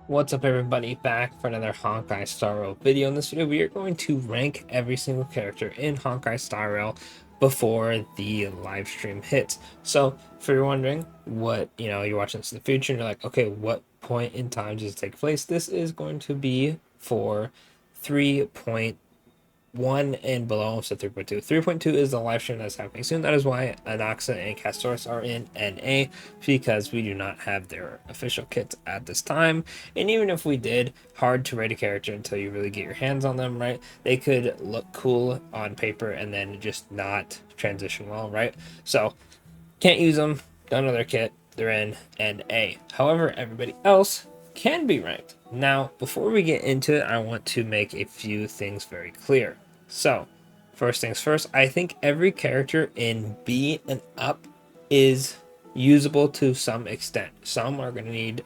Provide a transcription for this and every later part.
What's up everybody, back for another Honkai Star Rail video. In this video we are going to rank every single character in Honkai Star Rail before the live stream hits. So if you're wondering what, you're watching this in the future and you're like, okay, what point in time does it take place? This is going to be for 3.1 and below, so 3.2. 3.2 is the live stream that's happening soon. That is why Anaxa and Castoris are in NA, because we do not have their official kits at this time. And even if we did, hard to rate a character until you really get your hands on them, right? They could look cool on paper and then just not transition well, right? So can't use them, don't know their kit, they're in NA. However, everybody else can be ranked. Now, before we get into it, I want to make a few things very clear. So, first things first, I think every character in B and up is usable to some extent. Some are going to need,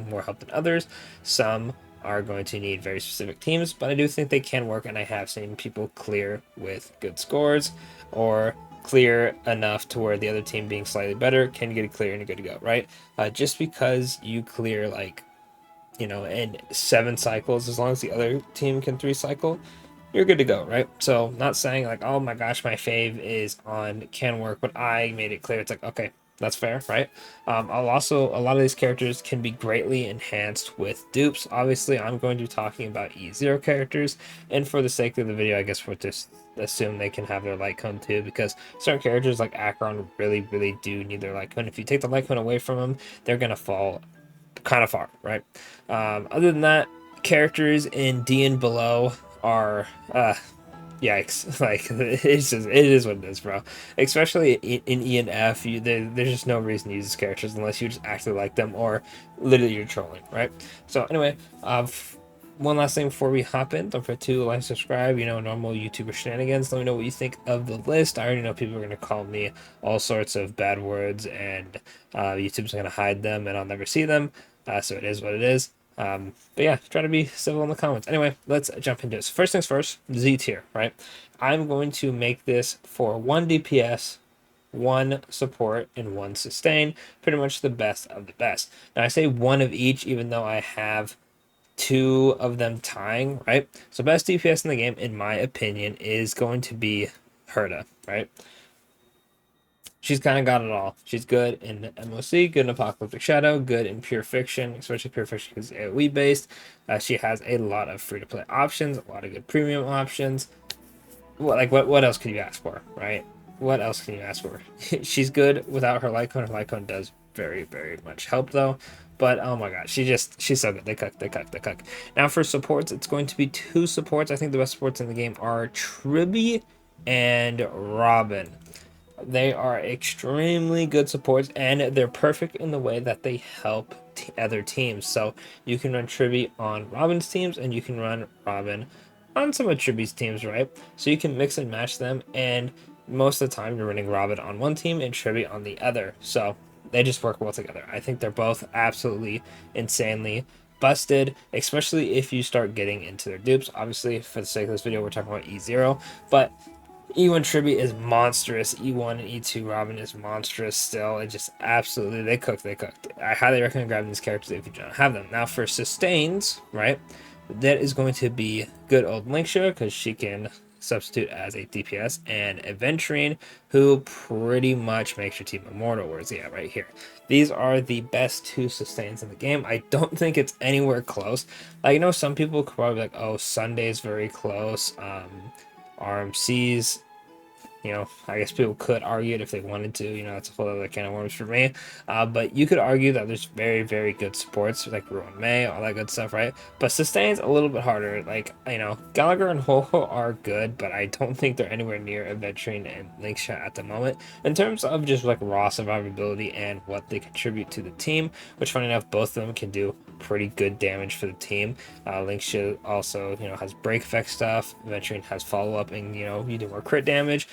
more help than others. Some are going to need very specific teams, but I do think they can work, and I have seen people clear with good scores or clear enough to where the other team being slightly better can get it clear and you're good to go, right? Just because you clear in 7 cycles, as long as the other team can 3 cycle, you're good to go, right? So not saying like, oh my gosh, my fave is on can work, but I made it clear. It's like, okay, that's fair, right? I'll also, a lot of these characters can be greatly enhanced with dupes. Obviously, I'm going to be talking about E0 characters, and for the sake of the video, I guess we'll just assume they can have their light cone too, because certain characters like Acheron really do need their light cone. If you take the light cone away from them, they're gonna fall kind of far, right? Other than that, characters in D and below are yikes. Like it is what it is, bro. Especially in E and F, there's just no reason to use these characters unless you just actually like them or literally you're trolling, right? So anyway, one last thing before we hop in, don't forget to like, subscribe, normal YouTuber shenanigans. Let me know what you think of the list. I already know people are going to call me all sorts of bad words, and YouTube's going to hide them and I'll never see them. So it is what it is. But yeah, try to be civil in the comments. Anyway, let's jump into this. First things first, Z tier, right? I'm going to make this for 1 DPS, 1 support, and 1 sustain. Pretty much the best of the best. Now I say 1 of each, even though I have 2 of them tying, right? So best DPS in the game, in my opinion, is going to be Herta, right? She's kind of got it all. She's good in MOC, good in Apocalyptic Shadow, good in Pure Fiction, especially Pure Fiction because it's AoE based. She has a lot of free to play options, a lot of good premium options. What else can you ask for, right? What else can you ask for? She's good without her light cone. Her light cone does very much help though. But oh my god, she's so good. They cook. Now for supports, it's going to be 2 supports. I think the best supports in the game are Tribby and Robin. They are extremely good supports, and they're perfect in the way that they help other teams. So you can run Tribby on Robin's teams, and you can run Robin on some of Tribby's teams, right? So you can mix and match them, and most of the time you're running Robin on one team and Tribby on the other. So they just work well together. I think they're both absolutely insanely busted, especially if you start getting into their dupes. Obviously, for the sake of this video, we're talking about E0, but E1 Tribute is monstrous. E1 and E2 Robin is monstrous still. It just absolutely, they cooked. I highly recommend grabbing these characters if you don't have them. Now for sustains, right, that is going to be good old Linksha, because she can substitute as a DPS, and Aventurine, who pretty much makes your team immortal, whereas yeah, right here. These are the best 2 sustains in the game. I don't think it's anywhere close. Like, some people could probably be like, oh, Sunday's very close. RMC's, I guess people could argue it if they wanted to. That's a whole other can of worms for me. But you could argue that there's very good supports like Ruin May, all that good stuff, right? But sustain's a little bit harder. Like, Gallagher and Ho are good, but I don't think they're anywhere near Aventurine and Linksha at the moment in terms of just like raw survivability and what they contribute to the team. Which, funny enough, both of them can do pretty good damage for the team. Linksha also, has break effect stuff. Aventurine has follow up, and you do more crit damage.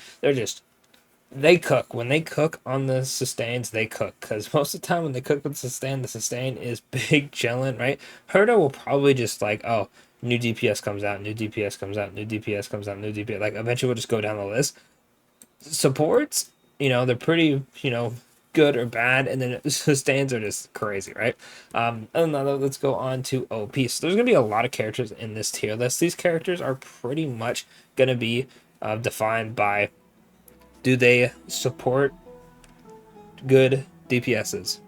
They cook. When they cook on the sustains, they cook. Because most of the time when they cook with the sustain is big chillin', right? Herda will probably just like, oh, new DPS comes out, new DPS comes out, new DPS comes out, new DPS. Like, eventually we'll just go down the list. Supports, they're pretty, good or bad, and then sustains are just crazy, right? And then let's go on to OP. So there's gonna be a lot of characters in this tier list. These characters are pretty much gonna be defined by, do they support good DPSs?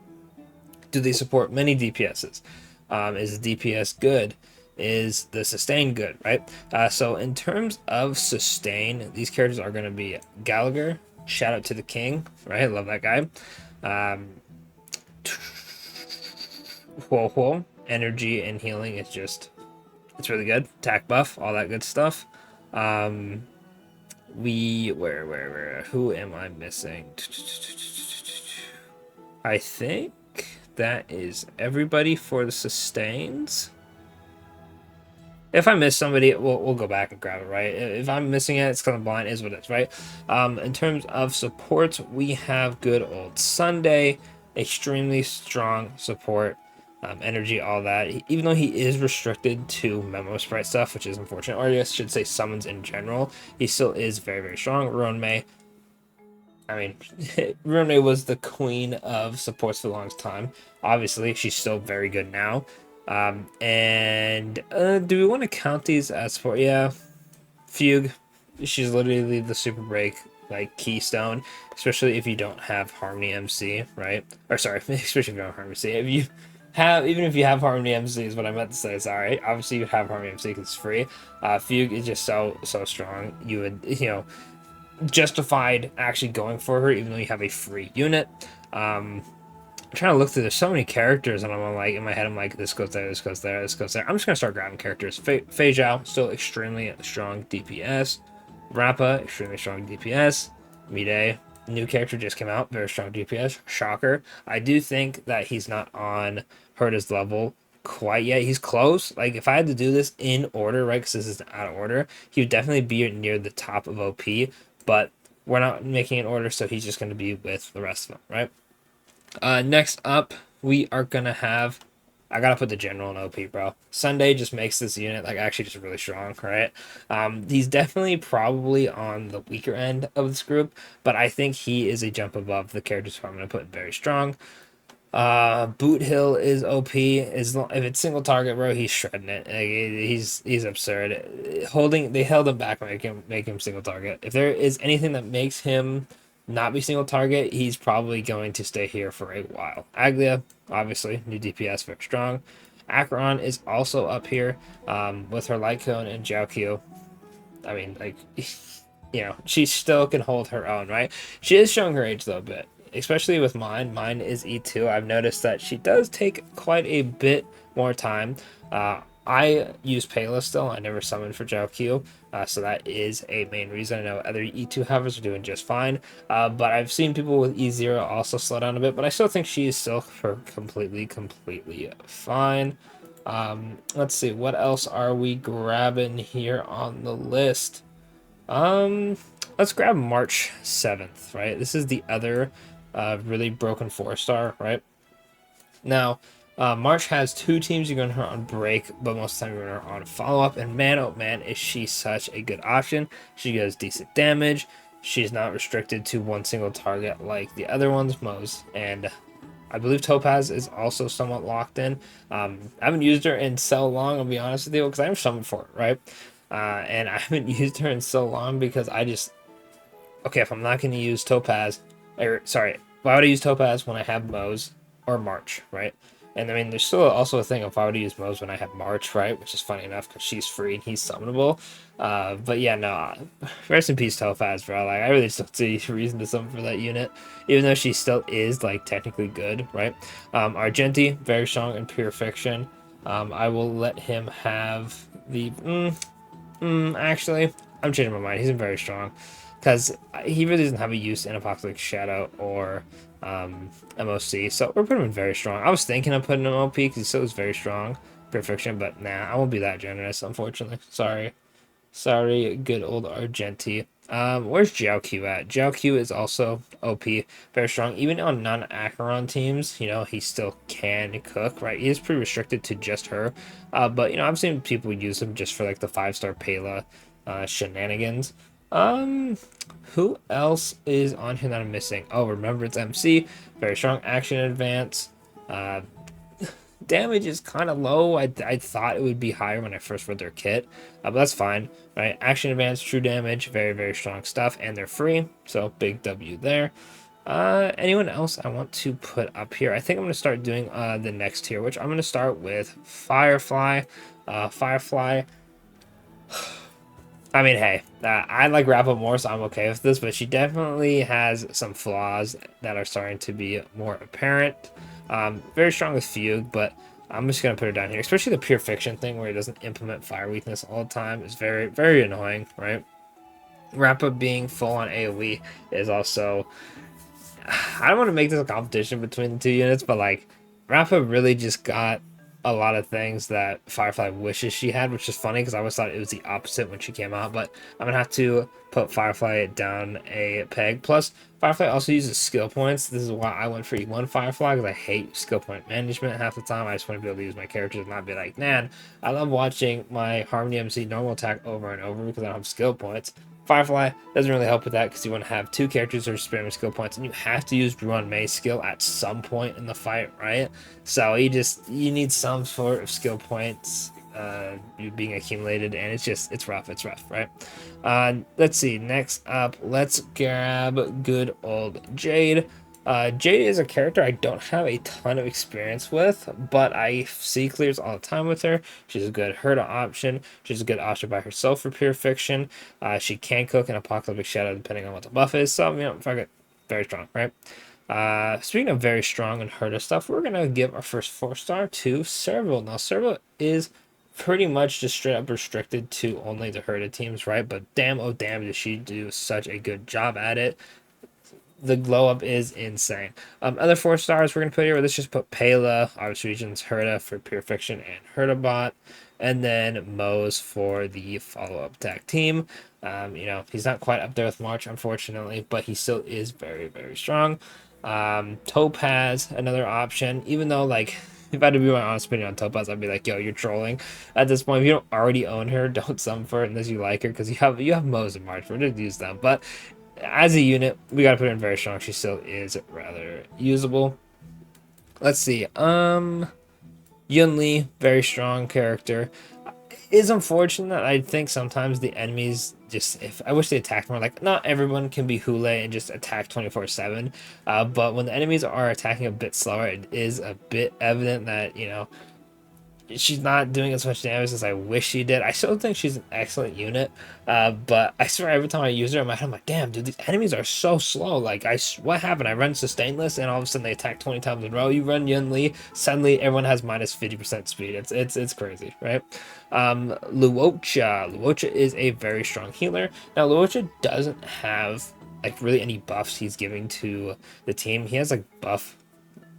Do they support many DPSs? Is the DPS good? Is the sustain good, right? So in terms of sustain, these characters are going to be Gallagher. Shout out to the king, right? Love that guy. Whoa. Energy and healing is just, it's really good. Attack buff, all that good stuff. Where? Who am I missing? I think that is everybody for the sustains. If I miss somebody, we'll go back and grab it, right? If I'm missing it, it's kind of blind, is what it is, right? In terms of support, we have good old Sunday, extremely strong support, energy, all that. Even though he is restricted to memo sprite stuff, which is unfortunate, or I should say summons in general, he still is very, very strong. Ruin May, I mean, Rune was the queen of supports for the longest time. Obviously, she's still very good now. And do we want to count these as support? Yeah, Fugue. She's literally the super break like keystone, especially if you don't have Harmony MC, right? Or sorry, especially if you don't have Harmony MC. If you have, even if you have Harmony MC is what I meant to say. Sorry, obviously you have Harmony MC because it's free. Fugue is just so strong. You would, justified actually going for her, even though you have a free unit. I'm trying to look through. There's so many characters, and I'm like, in my head, I'm like, this goes there, this goes there, this goes there. I'm just gonna start grabbing characters. Fei Zhao, still extremely strong DPS. Rappa, extremely strong DPS. Mide, new character just came out, very strong DPS. Shocker. I do think that he's not on Herta's level quite yet. He's close. Like, if I had to do this in order, right, because this is out of order, he would definitely be near the top of OP, but we're not making an order, so he's just going to be with the rest of them, right? Next up, we are going to have, I got to put the general in OP, bro. Sunday just makes this unit, like, actually just really strong, right? He's definitely probably on the weaker end of this group, but I think he is a jump above the characters who I'm going to put very strong. Boot Hill is OP. If it's single target, bro, he's shredding it. Like, he's absurd. They held him back, make him single target. If there is anything that makes him not be single target, he's probably going to stay here for a while. Aglia, obviously, new DPS, very strong. Acheron is also up here, with her light cone and Jiaoqiu. I mean, like, she still can hold her own, right? She is showing her age though a bit, especially with mine. Mine is E2. I've noticed that she does take quite a bit more time. I use Pela still. I never summoned for Jiaoqiu, so that is a main reason. I know other E2 havers are doing just fine, but I've seen people with E0 also slow down a bit, but I still think she is still completely fine. Let's see, what else are we grabbing here on the list? Let's grab March 7th, right? This is the other really broken 4-star, right? Now, March has 2 teams. You're going to her on break, but most of the time you're going to her on follow-up. And man, oh man, is she such a good option. She does decent damage. She's not restricted to one single target like the other ones, Mo's. And I believe Topaz is also somewhat locked in. I haven't used her in so long, I'll be honest with you, because I'm summoned for it, right? And I haven't used her in so long because okay, if I'm not going to use Topaz, why would I use Topaz when I have Mo's or March, right? And I mean, there's still also a thing of why would I use Mo's when I have March, right? Which is funny enough because she's free and he's summonable. But yeah, no, rest in peace Topaz, bro. Like, I really just don't see a reason to summon for that unit, even though she still is, like, technically good, right? Argenti, very strong in pure fiction. I will let him have the... actually, I'm changing my mind. He's very strong because he really doesn't have a use in Apocalyptic Shadow or MOC, so we're putting him in very strong. I was thinking of putting him OP because he still is very strong, Perfection, but nah, I won't be that generous, unfortunately. Sorry, good old Argenti. Where's Jiaoqiu at? Jiaoqiu is also OP, very strong. Even on non-Acheron teams, he still can cook, right? He is pretty restricted to just her. But, I've seen people use him just for, like, the 5-star Pela shenanigans. Um, who else is on here that I'm missing? Oh, Remembrance MC, very strong action advance. Uh, damage is kind of low. I thought it would be higher when I first read their kit, but that's fine, right? Action advance, true damage, very, very strong stuff, and they're free, so big W there. Anyone else I want to put up here? I think I'm going to start doing the next tier, which I'm going to start with Firefly. Firefly, I mean, hey, I like Rappa more, so I'm okay with this, but she definitely has some flaws that are starting to be more apparent. Very strong with Fugue, but I'm just going to put her down here, especially the Pure Fiction thing where it doesn't implement fire weakness all the time is very, very annoying, right? Rappa being full on AoE is also, I don't want to make this a competition between the two units, but like Rappa really just got a lot of things that Firefly wishes she had, which is funny because I always thought it was the opposite when she came out. But I'm gonna have to put Firefly down a peg. Plus, Firefly also uses skill points. This is why I went for E1 Firefly because I hate skill point management half the time. I just want to be able to use my characters and not be like, man, I love watching my Harmony MC normal attack over and over because I don't have skill points. Firefly doesn't really help with that because you want to have two characters that are spamming skill points, and you have to use Drew on May's skill at some point in the fight, right? So you need some sort of skill points being accumulated, and it's rough, right? Let's see. Next up, let's grab good old Jade. Jade is a character I don't have a ton of experience with, but I see clears all the time with her. She's a good Herda option. She's a good option by herself for Pure Fiction. She can cook an Apocalyptic Shadow depending on what the buff is. So, fuck it. Very strong, right? Speaking of very strong and Herda stuff, we're going to give our first 4-star to Serval. Now, Serval is pretty much just straight up restricted to only the Herda teams, right? But damn, oh damn, does she do such a good job at it. The glow up is insane. Other 4-stars we're gonna put here. Let's just put Pela, Arts Regions, Herda for Pure Fiction and Herda and then Mose for the follow-up tag team. He's not quite up there with March, unfortunately, but he still is very, very strong. Topaz, another option, even though like if I had to be my honest opinion on Topaz, I'd be like, yo, you're trolling. At this point, if you don't already own her, don't summon for it unless you like her, because you have Mose and March. We're gonna use them. But as a unit, we gotta put her in very strong. She still is rather usable. Let's see. Yun Li, very strong character. It is unfortunate. I think sometimes the enemies just, if I wish they attacked more. Like, not everyone can be Hule and just attack 24/7. But when the enemies are attacking a bit slower, it is a bit evident that she's not doing as much damage as I wish she did. I still think she's an excellent unit, but I swear every time I use her in my head, I'm like, damn, dude, these enemies are so slow. Like, what happened? I run Sustainless, and all of a sudden they attack 20 times in a row. You run Yun Li, suddenly everyone has minus 50% speed. It's crazy, right? Luocha. Luocha is a very strong healer. Now, Luocha doesn't have like really any buffs he's giving to the team. He has like buff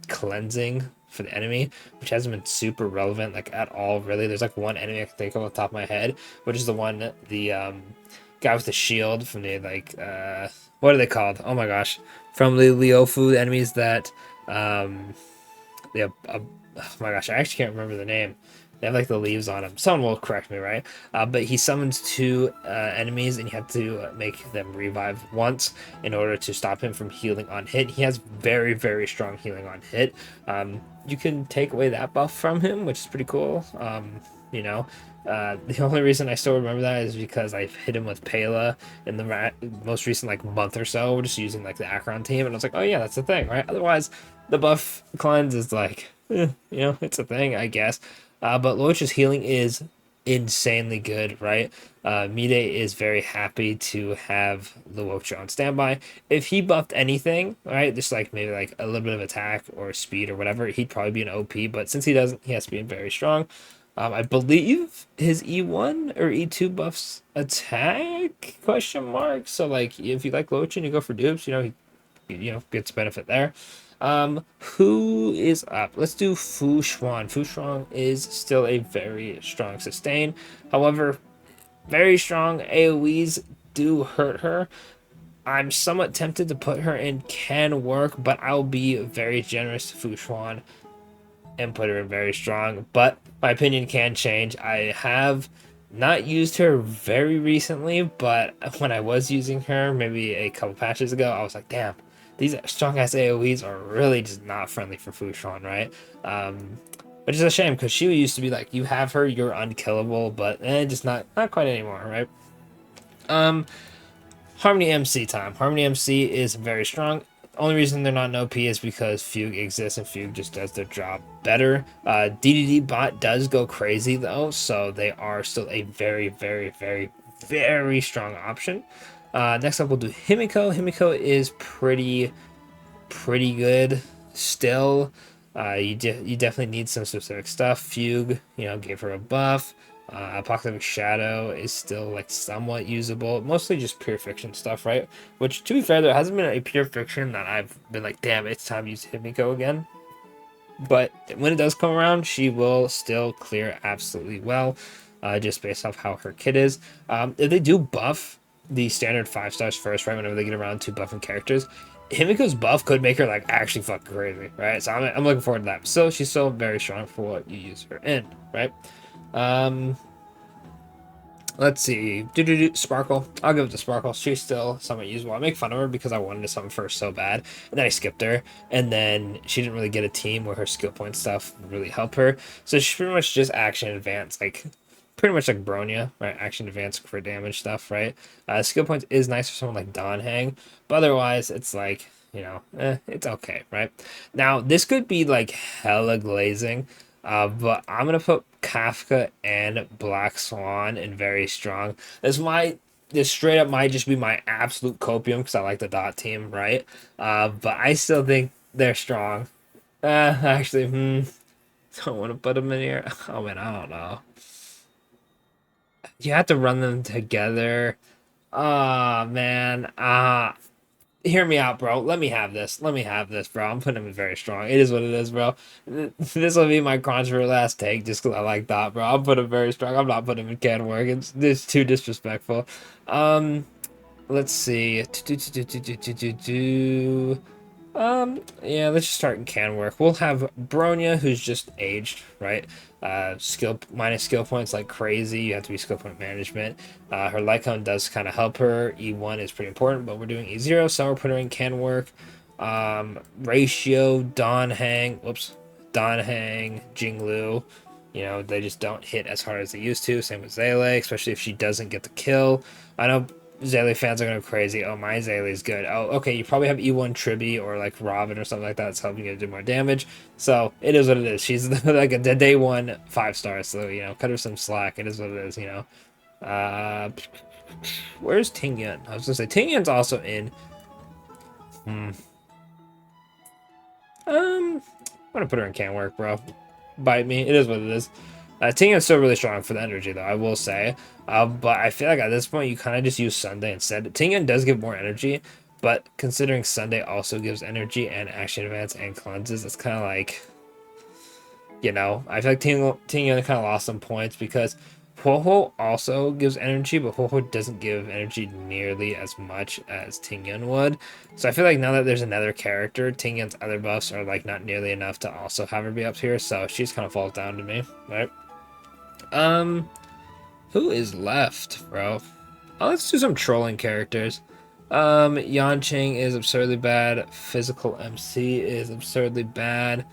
cleansing for the enemy, which hasn't been super relevant like at all really. There's like one enemy I can think of off the top of my head, which is the one, the guy with the shield from the like what are they called, oh my gosh, from the Leofu enemies that oh my gosh, I actually can't remember the name. They have like the leaves on them. Someone will correct me, right? But he summons two enemies, and you have to make them revive once in order to stop him from healing on hit. He has very, very strong healing on hit. You can take away that buff from him, which is pretty cool. The only reason I still remember that is because I've hit him with Pela in the most recent like month or so, just using like the Akron team, and I was like, oh yeah, that's the thing, right? Otherwise, the buff cleanse is like, it's a thing, I guess. But Loach's healing is insanely good, right? Mide is very happy to have Luocha on standby. If he buffed anything, right, just like maybe like a little bit of attack or speed or whatever, he'd probably be an OP. But since he doesn't, he has to be very strong. I believe his E1 or E2 buffs attack, question mark. So like if you like Luocha and you go for dupes, he gets benefit there. Who is up? Let's do Fu Xuan. Fu Xuan is still a very strong sustain. However, very strong AoEs do hurt her. I'm somewhat tempted to put her in can work, but I'll be very generous to Fu Xuan and put her in very strong. But my opinion can change. I have Not used her very recently, but when I was using her, maybe a couple patches ago, I was like, damn, these strong ass AoEs are really just not friendly for Fushan, right? Um, which is a shame because she used to be like, you have her, you're unkillable, but just not quite anymore, right? Um, Harmony MC time. Harmony MC is very strong. Only reason they're not an OP is because Fugue exists and Fugue just does their job better. DDD bot does go crazy though, so they are still a very, very, very, very strong option. Next up, we'll do Himiko. Himiko is pretty good still. You definitely need some specific stuff. Fugue, gave her a buff. Apocalyptic Shadow is still like somewhat usable, mostly just pure fiction stuff, right? Which, to be fair, there hasn't been a pure fiction that I've been like, damn, it's time to use Himiko again. But when it does come around, she will still clear absolutely well, just based off how her kit is. If they do buff the standard 5 stars first, right, whenever they get around to buffing characters, Himiko's buff could make her like actually fucking crazy, right? So I'm looking forward to that. So she's still very strong for what you use her in, right? Um, Let's see. Sparkle. I'll give it to Sparkle. She's still somewhat usable. I make fun of her because I wanted something first so bad, and then I skipped her, and then she didn't really get a team where her skill point stuff would really help her. So she's pretty much just action advance, like pretty much like Bronya, right? Action advance for damage stuff, right? Skill points is nice for someone like Don Hang, but otherwise it's like, it's okay, right? Now this could be like hella glazing. But I'm gonna put Kafka and Black Swan in very strong. This straight up might just be my absolute copium because I like the dot team, right? But I still think they're strong. Actually, don't want to put them in here. Oh man, I don't know. You have to run them together. Oh man. Hear me out, bro. Let me have this. Let me have this, bro. I'm putting him in very strong. It is what it is, bro. This will be my controversial last take just because I like that, bro. I'll put him very strong. I'm not putting him in can work. It's too disrespectful. Um, let's see. Yeah, let's just start in can work. We'll have Bronya, who's just aged, right? Skill minus skill points like crazy. You have to be skill point management. Her Lycon does kind of help her. E1 is pretty important, but we're doing E0, so we're putting her in can work. Ratio, Don Hang, Don Hang, Jinglu. They just don't hit as hard as they used to. Same with Zele, especially if she doesn't get the kill. I know Zaylee fans are going to go crazy. Oh, my Zaylee's good. Oh, okay, you probably have E1 Triby or like Robin or something like that that's helping you to do more damage. So it is what it is. She's like a day one 5 star. So, cut her some slack. It is what it is. Where's Tingyun? I was going to say, Tingyun's also in. Hmm. I'm going to put her in can work, bro. Bite me. It is what it is. Tingyun's still really strong for the energy, though, I will say. But I feel like at this point, you kind of just use Sunday instead. Tingyun does give more energy, but considering Sunday also gives energy and action advance and cleanses, it's kind of like, I feel like Tingyun kind of lost some points because Ho also gives energy, but Ho doesn't give energy nearly as much as Tingyun would. So I feel like now that there's another character, Tingyun's other buffs are like not nearly enough to also have her be up here. So she's kind of falls down to me, right? Um, who is left, bro? Oh, let's do some trolling characters. Yanqing is absurdly bad. Physical MC is absurdly bad.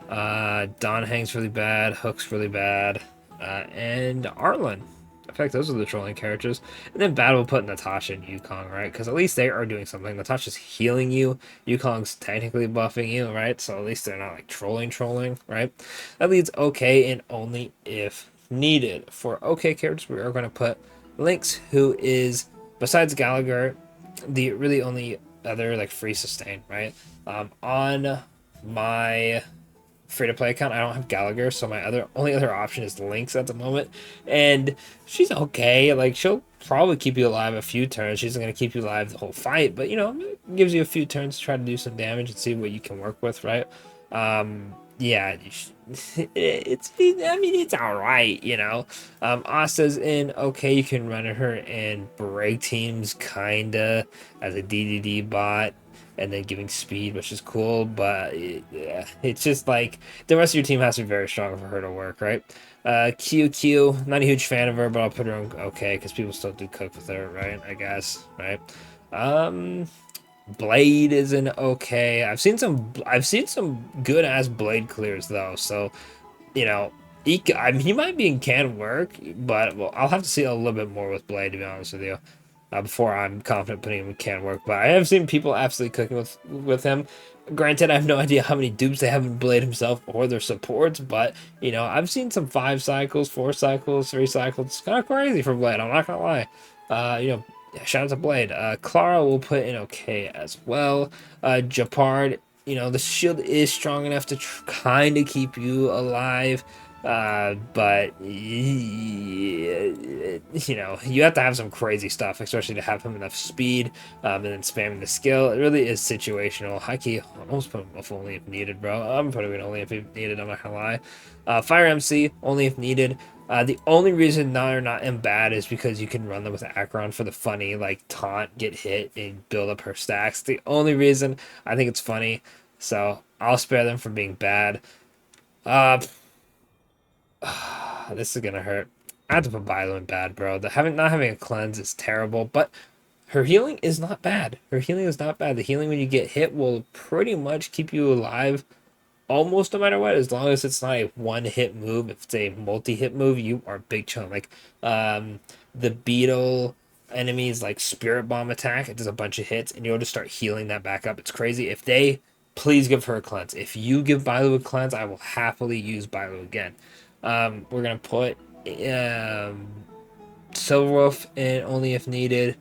Don Hang's really bad. Hook's really bad. And Arlen. In fact, those are the trolling characters. And then Bad will put Natasha and Yukong, right? Because at least they are doing something. Natasha's healing you. Yukong's technically buffing you, right? So at least they're not like trolling, right? That leads okay and only if needed. For okay characters, we are going to put Lynx, who is, besides Gallagher, the really only other like free sustain, right? On my free to play account, I don't have Gallagher, so my only other option is Lynx at the moment, and she's okay. Like she'll probably keep you alive a few turns. She's not gonna keep you alive the whole fight, but it gives you a few turns to try to do some damage and see what you can work with, right? Yeah, it's all right. Asta's in okay. You can run her in break teams, kinda as a DDD bot and then giving speed, which is cool, but it's just like the rest of your team has to be very strong for her to work, right? QQ, not a huge fan of her, but I'll put her on okay because people still do cook with her, right? I guess, right? Um, Blade is an okay. I've seen some good ass Blade clears though. So you know, I mean, he might be in can work, but well, I'll have to see a little bit more with Blade to be honest with you. Before I'm confident putting him in can work, but I have seen people absolutely cooking with him. Granted, I have no idea how many dupes they have in Blade himself or their supports, but I've seen some 5 cycles, 4 cycles, 3 cycles. It's kind of crazy for Blade. I'm not gonna lie. Shout out to Blade. Clara will put in okay as well. Japard, the shield is strong enough to kind of keep you alive. But you have to have some crazy stuff, especially to have him enough speed, and then spamming the skill. It really is situational. Haki almost put him off only if needed, bro. I'm putting it only if needed. I'm not gonna lie. Fire MC only if needed. The only reason they're not in bad is because you can run them with Acheron for the funny, like taunt, get hit, and build up her stacks. The only reason I think it's funny, so I'll spare them from being bad. Uh, this is gonna hurt. I have to put Bilo in bad, bro. Not having a cleanse is terrible, but her healing is not bad. Her healing is not bad. The healing when you get hit will pretty much keep you alive almost no matter what, as long as it's not a one hit move. If it's a multi hit move, you are big chunk. Like the beetle enemies like spirit bomb attack, it does a bunch of hits and you'll just start healing that back up. It's crazy. If they please give her a cleanse. If you give Bilo a cleanse, I will happily use Bilo again. We're gonna put Silverwolf in only if needed.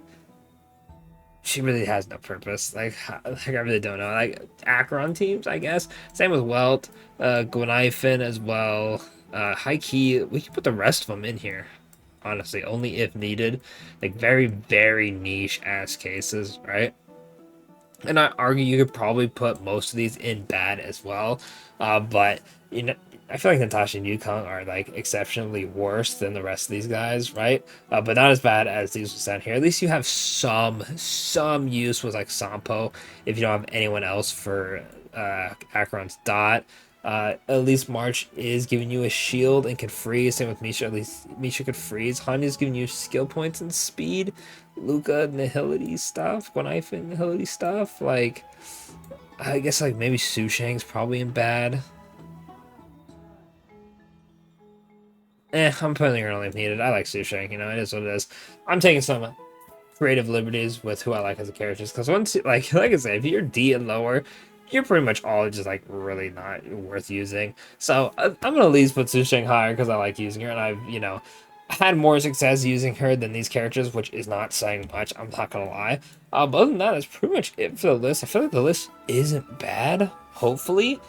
She really has no purpose. I really don't know. Like Acheron teams, I guess. Same with Welt, Gwenifin as well. High key, we can put the rest of them in here. Honestly, only if needed. Like very, very niche ass cases, right? And I argue you could probably put most of these in bad as well. But I feel like Natasha and Yukong are like exceptionally worse than the rest of these guys, right? But not as bad as these ones down here. At least you have some use with like Sampo if you don't have anyone else for Acheron's dot. At least March is giving you a shield and can freeze. Same with Misha. At least Misha could freeze. Hanya's giving you skill points and speed. Luca Nihility stuff. Gwenifin Nihility stuff. Like, I guess like maybe Sushang's probably in bad. I'm putting her only if needed. I like Sushang. It is what it is. I'm taking some creative liberties with who I like as a character, because once like I said, if you're D and lower, you're pretty much all just like really not worth using. So I'm gonna at least put Susheng higher because I like using her, and I've had more success using her than these characters, which is not saying much. I'm not gonna lie. But other than that, that's pretty much it for the list. I feel like the list isn't bad. Hopefully,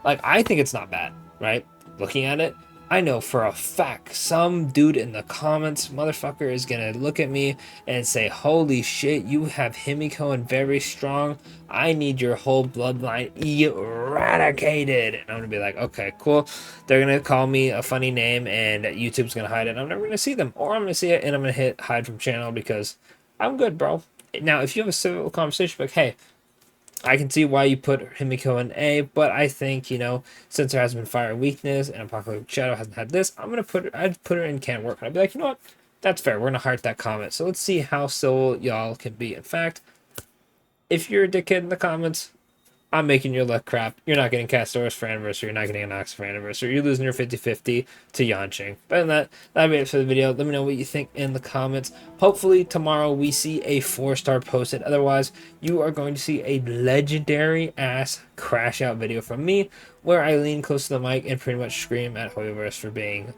like I think it's not bad, right? Looking at it, I know for a fact some dude in the comments, motherfucker, is gonna look at me and say, holy shit, you have Himiko and very strong. I need your whole bloodline eradicated. And I'm gonna be like, okay, cool. They're gonna call me a funny name and YouTube's gonna hide it. I'm never gonna see them. Or I'm gonna see it and I'm gonna hit hide from channel because I'm good, bro. Now, if you have a civil conversation, like, hey, I can see why you put Himiko in A, but I think, since there hasn't been Fire Weakness and Apocalyptic Shadow hasn't had this, I'd put her in Can't Work. I'd be like, you know what? That's fair. We're gonna heart that comment. So let's see how civil y'all can be. In fact, if you're a dickhead in the comments, I'm making your luck crap. You're not getting Castoris for anniversary. You're not getting Anox for anniversary. You're losing your 50-50 to Yanqing. But in that'll be it for the video. Let me know what you think in the comments. Hopefully tomorrow we see a 4-star posted. Otherwise, you are going to see a legendary ass crash out video from me where I lean close to the mic and pretty much scream at Hoyoverse for being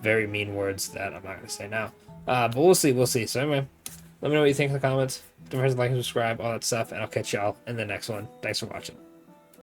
very mean words that I'm not going to say now. But we'll see. So anyway, let me know what you think in the comments. Don't forget to like and subscribe, all that stuff, and I'll catch y'all in the next one. Thanks for watching.